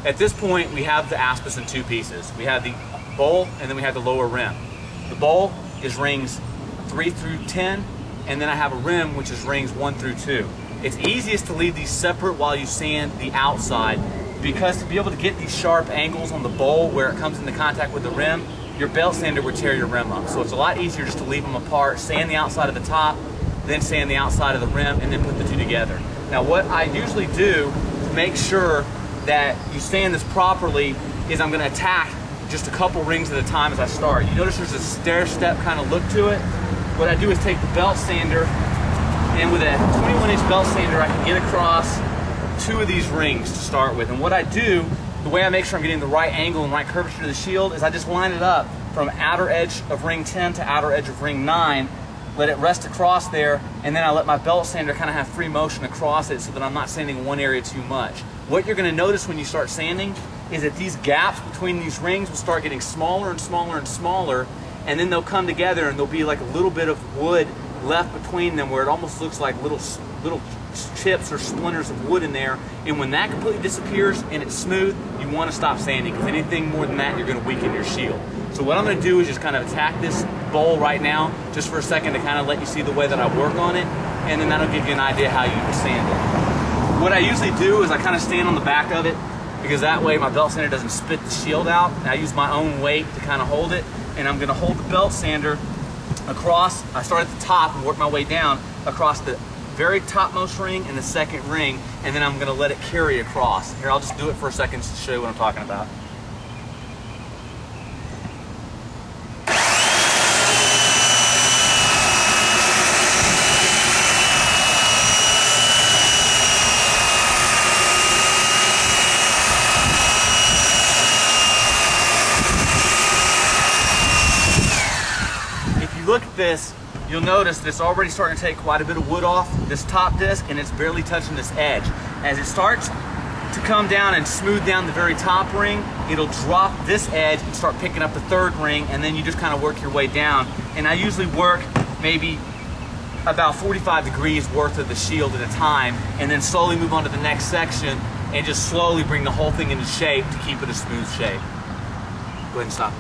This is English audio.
At this point, we have the Aspis in two pieces. We have the bowl and then we have the lower rim. The bowl is rings 3 through 10, and then I have a rim which is rings 1 through 2. It's easiest to leave these separate while you sand the outside, because to be able to get these sharp angles on the bowl where it comes into contact with the rim, your belt sander would tear your rim up. So it's a lot easier just to leave them apart, sand the outside of the top, then sand the outside of the rim, and then put the two together. Now what I usually do to make sure that you sand this properly is I'm going to attack just a couple rings at a time as I start. You notice there's a stair-step kind of look to it. What I do is take the belt sander, and with a 21-inch belt sander I can get across 2 of these rings to start with. And what I do, the way I make sure I'm getting the right angle and right curvature to the shield, is I just line it up from outer edge of ring 10 to outer edge of ring 9, let it rest across there, and then I let my belt sander kind of have free motion across it so that I'm not sanding one area too much. What you're going to notice when you start sanding is that these gaps between these rings will start getting smaller and smaller and smaller, and then they'll come together and there'll be like a little bit of wood left between them where it almost looks like little chips or splinters of wood in there. And when that completely disappears and it's smooth, you want to stop sanding, because anything more than that, you're going to weaken your shield. So what I'm going to do is just kind of attack this bowl right now just for a second to kind of let you see the way that I work on it, and then that'll give you an idea how you sand it. What I usually do is I kind of stand on the back of it, because that way my belt sander doesn't spit the shield out, and I use my own weight to kind of hold it. And I'm going to hold the belt sander across. I start at the top and work my way down across the very topmost ring and the second ring, and then I'm going to let it carry across. Here, I'll just do it for a second to show you what I'm talking about. Look at this, you'll notice that it's already starting to take quite a bit of wood off this top disc, and it's barely touching this edge. As it starts to come down and smooth down the very top ring, it'll drop this edge and start picking up the third ring, and then you just kind of work your way down. And I usually work maybe about 45 degrees worth of the shield at a time, and then slowly move on to the next section and just slowly bring the whole thing into shape to keep it a smooth shape. Go ahead and stop.